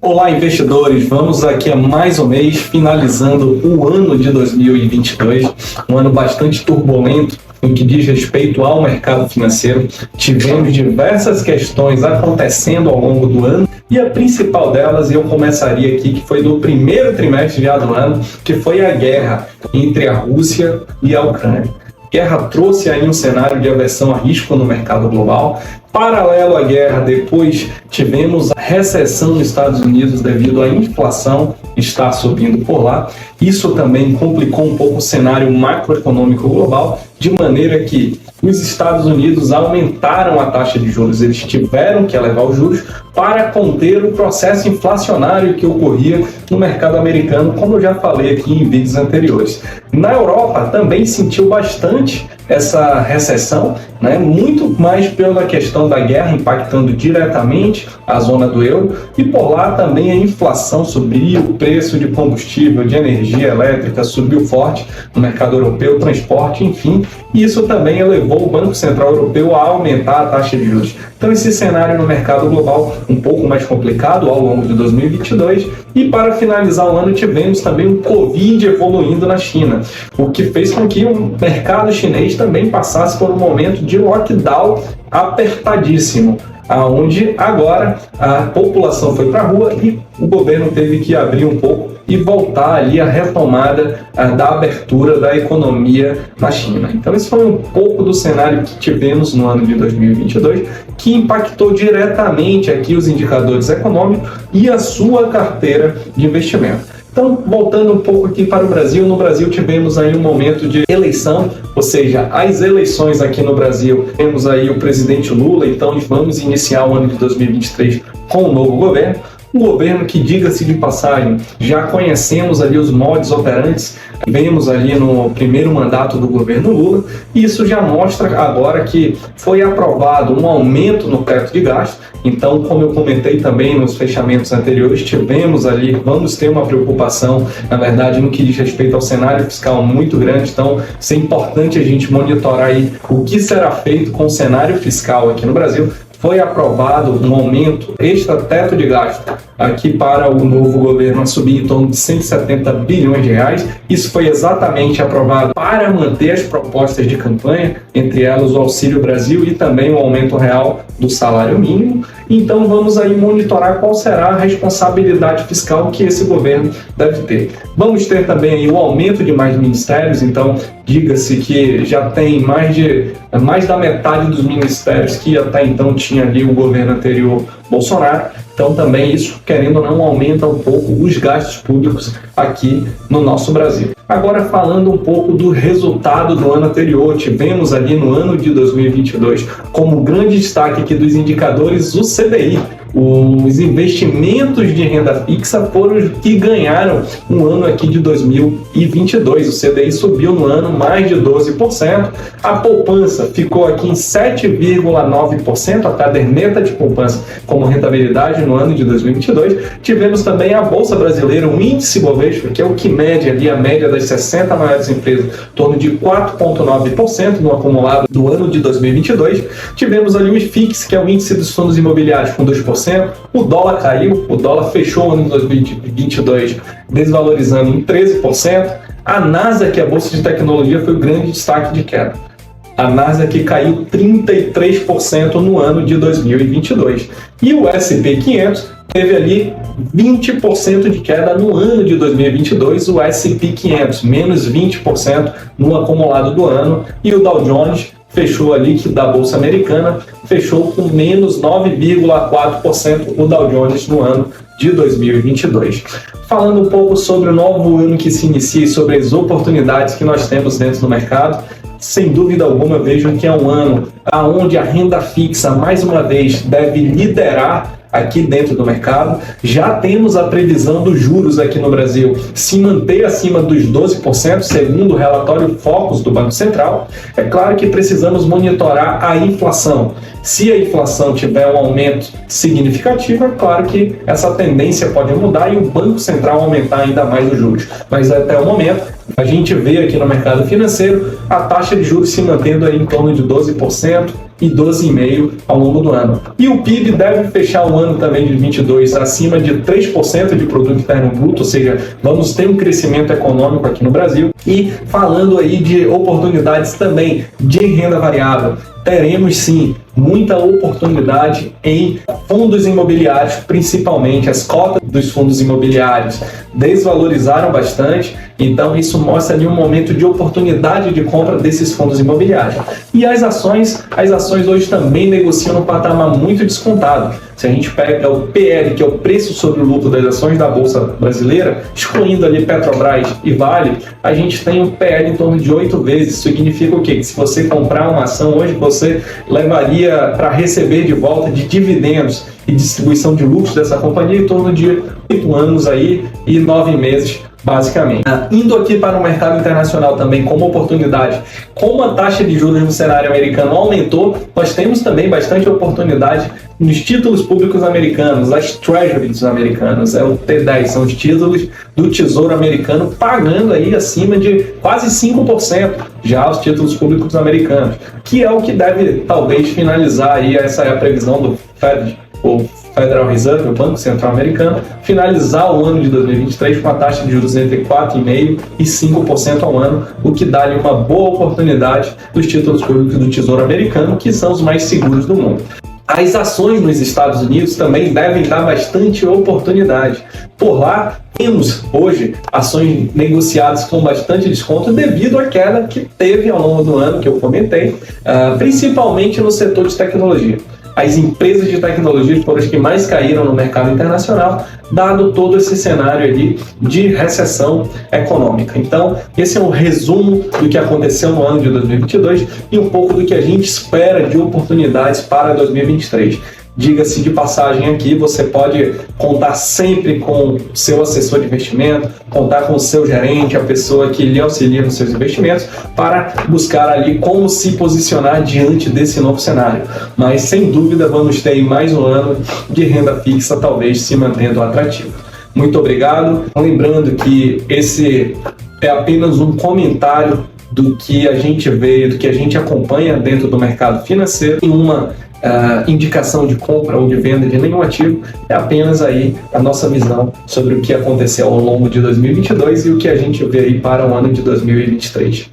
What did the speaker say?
Olá, investidores! Vamos aqui a mais um mês, finalizando o ano de 2022, um ano bastante turbulento no que diz respeito ao mercado financeiro. Tivemos diversas questões acontecendo ao longo do ano e a principal delas, eu começaria aqui, que foi no primeiro trimestre já do ano, que foi a guerra entre a Rússia e a Ucrânia. A guerra trouxe aí um cenário de aversão a risco no mercado global. Paralelo à guerra, depois tivemos a recessão nos Estados Unidos devido à inflação estar subindo por lá. Isso também complicou um pouco o cenário macroeconômico global, de maneira que os Estados Unidos aumentaram a taxa de juros. Eles tiveram que elevar os juros para conter o processo inflacionário que ocorria no mercado americano, como eu já falei aqui em vídeos anteriores. Na Europa também sentiu bastante essa recessão, muito mais pela questão da guerra impactando diretamente a zona do euro, e por lá também a inflação subiu, o preço de combustível, de energia elétrica subiu forte no mercado europeu, transporte, enfim, e isso também elevou o Banco Central Europeu a aumentar a taxa de juros. Então esse cenário no mercado global um pouco mais complicado ao longo de 2022, e para finalizar o ano tivemos também o Covid evoluindo na China, o que fez com que o mercado chinês também passasse por um momento de lockdown apertadíssimo, onde agora a população foi para a rua e o governo teve que abrir um pouco e voltar ali a retomada da abertura da economia na China. Então esse foi um pouco do cenário que tivemos no ano de 2022, que impactou diretamente aqui os indicadores econômicos e a sua carteira de investimento. Então, voltando um pouco aqui para o Brasil, no Brasil tivemos aí um momento de eleição, ou seja, as eleições aqui no Brasil, temos aí o presidente Lula, então vamos iniciar o ano de 2023 com um novo governo. Um governo que, diga-se de passagem, já conhecemos ali os modus operantes, vemos ali no primeiro mandato do governo Lula, e isso já mostra agora que foi aprovado um aumento no teto de gasto. Então, como eu comentei também nos fechamentos anteriores, tivemos ali, vamos ter uma preocupação, na verdade, no que diz respeito ao cenário fiscal muito grande. Então, isso é importante a gente monitorar aí o que será feito com o cenário fiscal aqui no Brasil. Foi aprovado um aumento extra-teto de gasto aqui para o novo governo a subir em torno de 170 bilhões de reais. Isso foi exatamente aprovado para manter as propostas de campanha, entre elas o Auxílio Brasil e também o aumento real do salário mínimo. Então vamos aí monitorar qual será a responsabilidade fiscal que esse governo deve ter. Vamos ter também aí o aumento de mais ministérios, então diga-se que já tem mais da metade dos ministérios que até então tinha ali o governo anterior Bolsonaro. Então também isso, querendo ou não, aumenta um pouco os gastos públicos aqui no nosso Brasil. Agora falando um pouco do resultado do ano anterior, tivemos ali no ano de 2022 como grande destaque aqui dos indicadores o CDI. Os investimentos de renda fixa foram os que ganharam um ano aqui de 2022. O CDI subiu no ano mais de 12%. A poupança ficou aqui em 7,9%, a caderneta de poupança como rentabilidade no ano de 2022. Tivemos também a Bolsa Brasileira, o índice Bovespa, que é o que mede ali a média das 60 maiores empresas, em torno de 4,9% no acumulado do ano de 2022. Tivemos ali o IFIX, que é o índice dos fundos imobiliários, com 2%. O dólar caiu, o dólar fechou o ano de 2022 desvalorizando em 13%. A Nasdaq, que é a bolsa de tecnologia, foi o grande destaque de queda. A Nasdaq caiu 33% no ano de 2022. E o S&P 500 teve ali 20% de queda no ano de 2022, o S&P 500, menos 20% no acumulado do ano, e o Dow Jones fechou ali, que da Bolsa Americana, fechou com menos 9,4% o Dow Jones no ano de 2022. Falando um pouco sobre o novo ano que se inicia e sobre as oportunidades que nós temos dentro do mercado, sem dúvida alguma eu vejo que é um ano onde a renda fixa, mais uma vez, deve liderar aqui dentro do mercado. Já temos a previsão dos juros aqui no Brasil se manter acima dos 12%, segundo o relatório Focus do Banco Central. É claro que precisamos monitorar a inflação. Se a inflação tiver um aumento significativo, é claro que essa tendência pode mudar e o Banco Central aumentar ainda mais os juros. Mas até o momento, a gente vê aqui no mercado financeiro a taxa de juros se mantendo aí em torno de 12%, e 12,5% ao longo do ano. E o PIB deve fechar o ano também de 22 acima de 3% de produto interno bruto, ou seja, vamos ter um crescimento econômico aqui no Brasil. E falando aí de oportunidades também de renda variável, teremos sim muita oportunidade em fundos imobiliários, principalmente as cotas dos fundos imobiliários desvalorizaram bastante, então isso mostra ali um momento de oportunidade de compra desses fundos imobiliários. E as ações hoje também negociam num patamar muito descontado. Se a gente pega o PL, que é o preço sobre o lucro das ações da Bolsa Brasileira, excluindo ali Petrobras e Vale, a gente tem um PL em torno de 8 vezes. Isso significa o quê? Que se você comprar uma ação hoje, você levaria para receber de volta de dividendos e distribuição de lucros dessa companhia em torno de 8 anos aí e 9 meses, basicamente. Indo aqui para o mercado internacional também como oportunidade, como a taxa de juros no cenário americano aumentou, nós temos também bastante oportunidade nos títulos públicos americanos, as treasuries americanas, o T10, são os títulos do Tesouro Americano pagando aí acima de quase 5% já os títulos públicos americanos, que é o que deve talvez finalizar aí, essa é a previsão do Fed, o Federal Reserve, o Banco Central Americano, finalizar o ano de 2023 com a taxa de juros entre 4,5% e 5% ao ano, o que dá-lhe uma boa oportunidade dos títulos públicos do Tesouro Americano, que são os mais seguros do mundo. As ações nos Estados Unidos também devem dar bastante oportunidade. Por lá, temos hoje ações negociadas com bastante desconto devido à queda que teve ao longo do ano, que eu comentei, principalmente no setor de tecnologia. As empresas de tecnologia foram as que mais caíram no mercado internacional, dado todo esse cenário ali de recessão econômica. Então, esse é um resumo do que aconteceu no ano de 2022 e um pouco do que a gente espera de oportunidades para 2023. Diga-se de passagem aqui, você pode contar sempre com o seu assessor de investimento, contar com o seu gerente, a pessoa que lhe auxilia nos seus investimentos, para buscar ali como se posicionar diante desse novo cenário. Mas, sem dúvida, vamos ter mais um ano de renda fixa, talvez se mantendo atrativo. Muito obrigado. Lembrando que esse é apenas um comentário do que a gente vê, do que a gente acompanha dentro do mercado financeiro, em uma indicação de compra ou de venda de nenhum ativo, é apenas aí a nossa visão sobre o que aconteceu ao longo de 2022 e o que a gente vê aí para o ano de 2023.